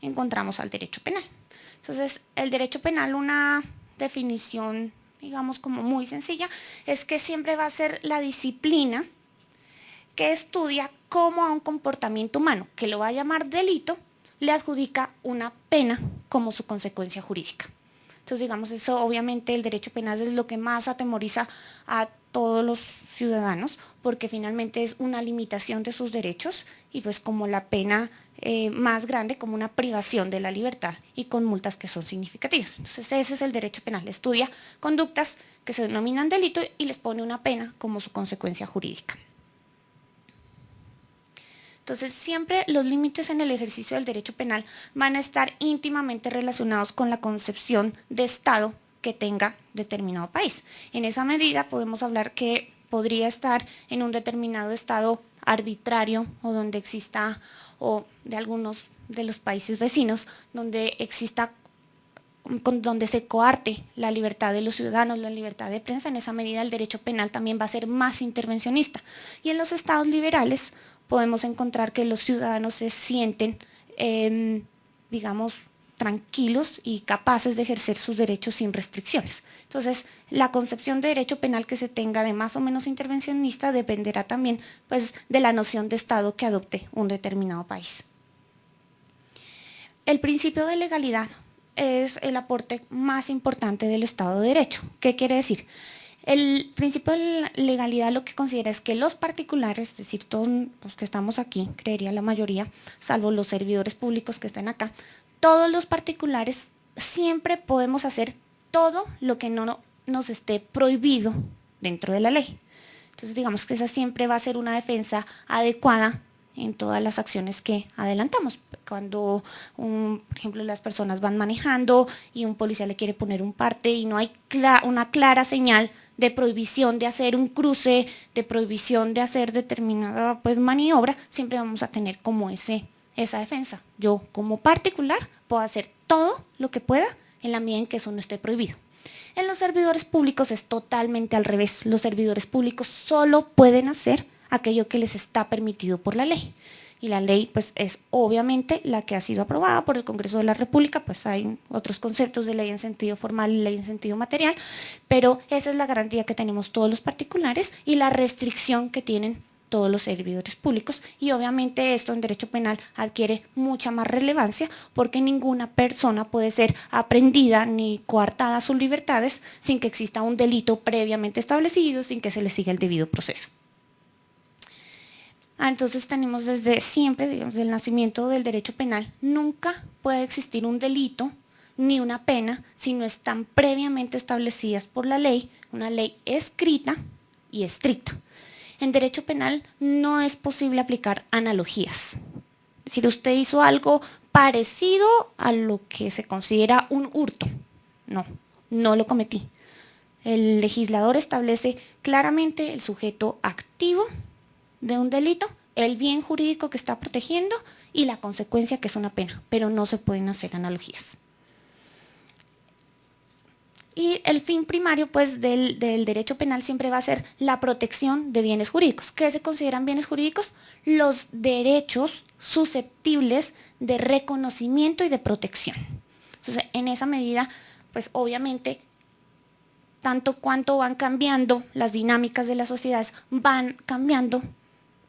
encontramos al derecho penal. Entonces, el derecho penal, una definición, digamos, como muy sencilla, es que siempre va a ser la disciplina que estudia cómo a un comportamiento humano, que lo va a llamar delito, le adjudica una pena como su consecuencia jurídica. Entonces, digamos, eso obviamente el derecho penal es lo que más atemoriza a todos los ciudadanos, porque finalmente es una limitación de sus derechos y pues como la pena más grande, como una privación de la libertad y con multas que son significativas. Entonces, ese es el derecho penal, estudia conductas que se denominan delito y les pone una pena como su consecuencia jurídica. Entonces, siempre los límites en el ejercicio del derecho penal van a estar íntimamente relacionados con la concepción de Estado que tenga determinado país. En esa medida podemos hablar que podría estar en un determinado Estado arbitrario o donde exista, o de algunos de los países vecinos, donde exista, donde se coarte la libertad de los ciudadanos, la libertad de prensa. En esa medida el derecho penal también va a ser más intervencionista. Y en los estados liberales podemos encontrar que los ciudadanos se sienten, digamos, tranquilos y capaces de ejercer sus derechos sin restricciones. Entonces, la concepción de derecho penal que se tenga de más o menos intervencionista dependerá también, pues, de la noción de Estado que adopte un determinado país. El principio de legalidad es el aporte más importante del Estado de Derecho. ¿Qué quiere decir? El principio de legalidad lo que considera es que los particulares, es decir, todos los que estamos aquí, creería la mayoría, salvo los servidores públicos que estén acá, todos los particulares siempre podemos hacer todo lo que no nos esté prohibido dentro de la ley. Entonces, digamos que esa siempre va a ser una defensa adecuada en todas las acciones que adelantamos. Cuando, por ejemplo, las personas van manejando y un policía le quiere poner un parte y no hay una clara señal de prohibición de hacer un cruce, de prohibición de hacer determinada pues, maniobra, siempre vamos a tener como esa defensa. Yo, como particular, puedo hacer todo lo que pueda en la medida en que eso no esté prohibido. En los servidores públicos es totalmente al revés. Los servidores públicos solo pueden hacer aquello que les está permitido por la ley. Y la ley pues es obviamente la que ha sido aprobada por el Congreso de la República, pues hay otros conceptos de ley en sentido formal y ley en sentido material, pero esa es la garantía que tenemos todos los particulares y la restricción que tienen todos los servidores públicos, y obviamente esto en derecho penal adquiere mucha más relevancia porque ninguna persona puede ser aprehendida ni coartada sus libertades sin que exista un delito previamente establecido, sin que se le siga el debido proceso. Entonces tenemos desde siempre, digamos, del nacimiento del derecho penal, nunca puede existir un delito ni una pena si no están previamente establecidas por la ley, una ley escrita y estricta. En derecho penal no es posible aplicar analogías. Es decir, usted hizo algo parecido a lo que se considera un hurto. No lo cometí. El legislador establece claramente el sujeto activo de un delito, el bien jurídico que está protegiendo y la consecuencia que es una pena, pero no se pueden hacer analogías. Y el fin primario pues, del derecho penal siempre va a ser la protección de bienes jurídicos. ¿Qué se consideran bienes jurídicos? Los derechos susceptibles de reconocimiento y de protección. Entonces, en esa medida, pues obviamente, tanto cuanto van cambiando las dinámicas de las sociedades, van cambiando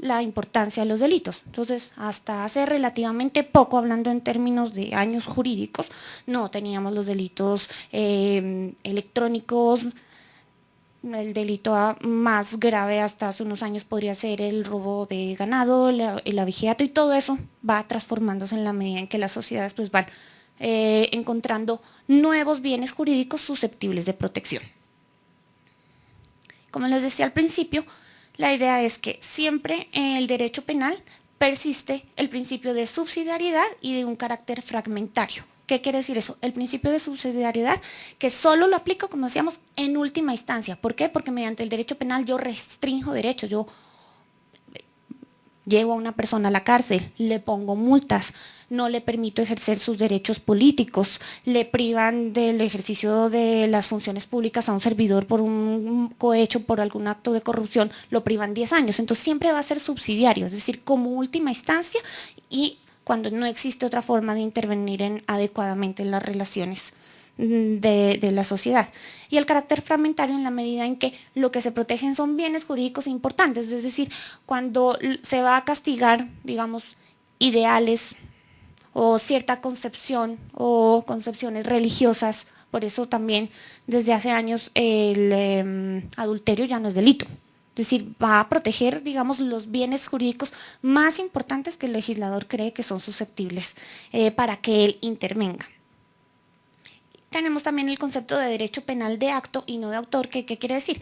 la importancia de los delitos. Entonces, hasta hace relativamente poco, hablando en términos de años jurídicos, no teníamos los delitos electrónicos. El delito más grave hasta hace unos años podría ser el robo de ganado, el abigeato, y todo eso va transformándose en la medida en que las sociedades pues, van encontrando nuevos bienes jurídicos susceptibles de protección. Como les decía al principio, la idea es que siempre en el derecho penal persiste el principio de subsidiariedad y de un carácter fragmentario. ¿Qué quiere decir eso? El principio de subsidiariedad, que solo lo aplico, como decíamos, en última instancia. ¿Por qué? Porque mediante el derecho penal yo restringo derechos, yo llevo a una persona a la cárcel, le pongo multas, no le permito ejercer sus derechos políticos, le privan del ejercicio de las funciones públicas a un servidor por un cohecho, por algún acto de corrupción, lo privan 10 años. Entonces siempre va a ser subsidiario, es decir, como última instancia, y cuando no existe otra forma de intervenir adecuadamente en las relaciones de la sociedad. Y el carácter fragmentario en la medida en que lo que se protegen son bienes jurídicos importantes, es decir, cuando se va a castigar, digamos, ideales o cierta concepción o concepciones religiosas. Por eso también desde hace años el adulterio ya no es delito. Es decir, va a proteger, digamos, los bienes jurídicos más importantes que el legislador cree que son susceptibles para que él intervenga. Tenemos también el concepto de derecho penal de acto y no de autor, ¿qué quiere decir?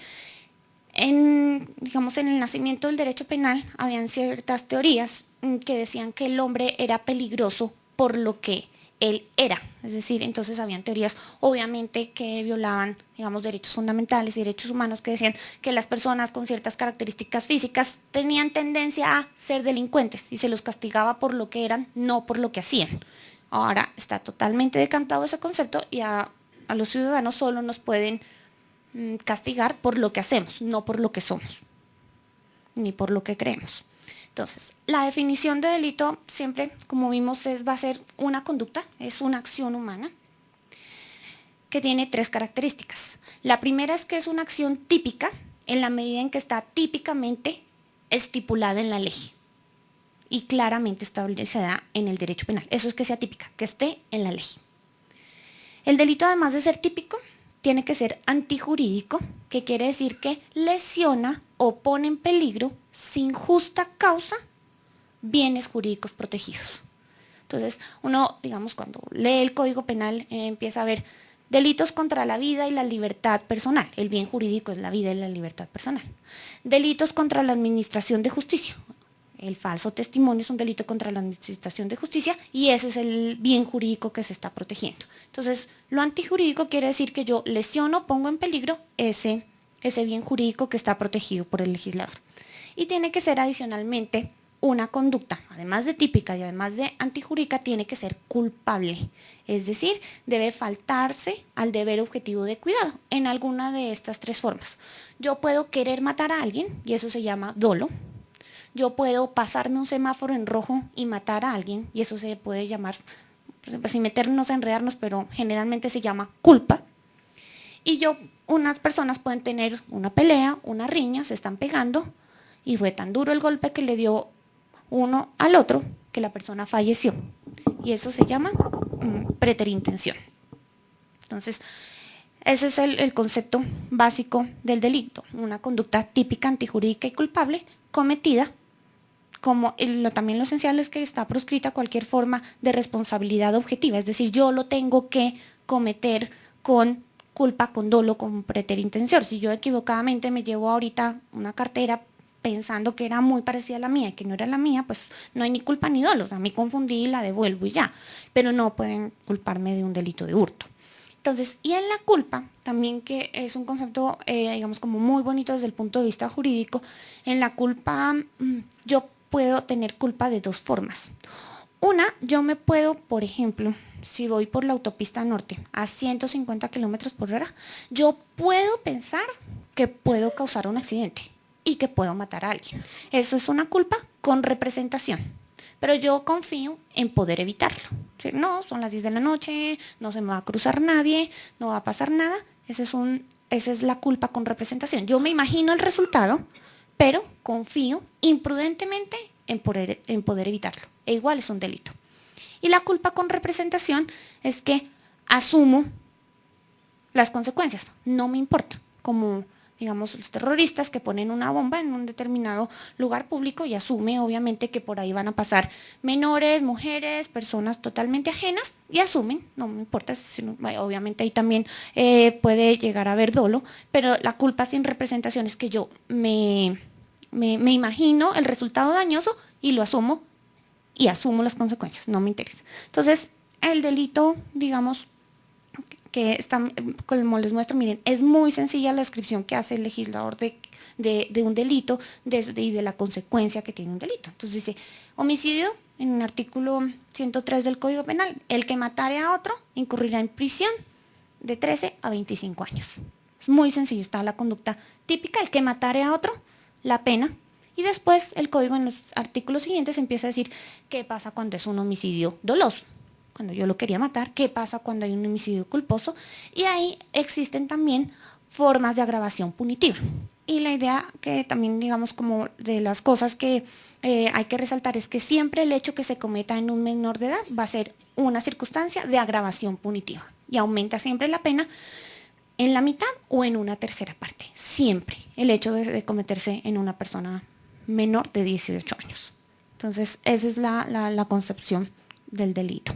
Digamos, en el nacimiento del derecho penal habían ciertas teorías que decían que el hombre era peligroso por lo que él era, es decir, entonces habían teorías obviamente que violaban, digamos, derechos fundamentales y derechos humanos, que decían que las personas con ciertas características físicas tenían tendencia a ser delincuentes y se los castigaba por lo que eran, no por lo que hacían. Ahora está totalmente decantado ese concepto y a los ciudadanos solo nos pueden castigar por lo que hacemos, no por lo que somos, ni por lo que creemos. Entonces, la definición de delito siempre, como vimos, va a ser una conducta, es una acción humana que tiene 3 características. La primera es que es una acción típica en la medida en que está típicamente estipulada en la ley y claramente establecida en el derecho penal. Eso es que sea típica, que esté en la ley. El delito, además de ser típico, tiene que ser antijurídico, que quiere decir que lesiona o pone en peligro, sin justa causa, bienes jurídicos protegidos. Entonces, uno, digamos, cuando lee el Código Penal, empieza a ver delitos contra la vida y la libertad personal. El bien jurídico es la vida y la libertad personal. Delitos contra la administración de justicia. El falso testimonio es un delito contra la administración de justicia y ese es el bien jurídico que se está protegiendo. Entonces, lo antijurídico quiere decir que yo lesiono, pongo en peligro ese bien jurídico que está protegido por el legislador. Y tiene que ser adicionalmente una conducta, además de típica y además de antijurídica, tiene que ser culpable. Es decir, debe faltarse al deber objetivo de cuidado en alguna de estas 3 formas. Yo puedo querer matar a alguien y eso se llama dolo. Yo puedo pasarme un semáforo en rojo y matar a alguien, y eso se puede llamar, pues, sin meternos a enredarnos, pero generalmente se llama culpa. Y unas personas pueden tener una pelea, una riña, se están pegando, y fue tan duro el golpe que le dio uno al otro que la persona falleció. Y eso se llama preterintención. Entonces, ese es el concepto básico del delito, una conducta típica, antijurídica y culpable cometida, como también lo esencial es que está proscrita cualquier forma de responsabilidad objetiva, es decir, yo lo tengo que cometer con culpa, con dolo, con preterintención. Si yo equivocadamente me llevo ahorita una cartera pensando que era muy parecida a la mía y que no era la mía, pues no hay ni culpa ni dolo, o sea, me confundí y la devuelvo y ya, pero no pueden culparme de un delito de hurto. Entonces, y en la culpa, también que es un concepto, digamos, como muy bonito desde el punto de vista jurídico, en la culpa yo puedo tener culpa de 2 formas. Una, yo me puedo, por ejemplo, si voy por la autopista norte a 150 kilómetros por hora, yo puedo pensar que puedo causar un accidente y que puedo matar a alguien. Eso es una culpa con representación. Pero yo confío en poder evitarlo. ¿Sí? No, son las 10 de la noche, no se me va a cruzar nadie, no va a pasar nada. Esa es la culpa con representación. Yo me imagino el resultado, pero confío imprudentemente en poder evitarlo. E igual es un delito. Y la culpa con representación es que asumo las consecuencias, no me importa, como digamos los terroristas que ponen una bomba en un determinado lugar público y asume obviamente que por ahí van a pasar menores, mujeres, personas totalmente ajenas y asumen, no me importa, obviamente ahí también puede llegar a haber dolo, pero la culpa sin representación es que yo me imagino el resultado dañoso y lo asumo y asumo las consecuencias, no me interesa. Entonces, el delito, digamos, que está, como les muestro, miren, es muy sencilla la descripción que hace el legislador de un delito y de la consecuencia que tiene un delito. Entonces dice, homicidio, en el artículo 103 del Código Penal, el que matare a otro incurrirá en prisión de 13 a 25 años. Es muy sencillo, está la conducta típica, el que matare a otro, la pena, Y después el código en los artículos siguientes empieza a decir qué pasa cuando es un homicidio doloso, cuando yo lo quería matar, qué pasa cuando hay un homicidio culposo, y ahí existen también formas de agravación punitiva. Y la idea que también, digamos, como de las cosas que hay que resaltar es que siempre el hecho que se cometa en un menor de edad va a ser una circunstancia de agravación punitiva y aumenta siempre la pena en la mitad o en una tercera parte. Siempre el hecho de cometerse en una persona menor de 18 años. Entonces, esa es la concepción del delito.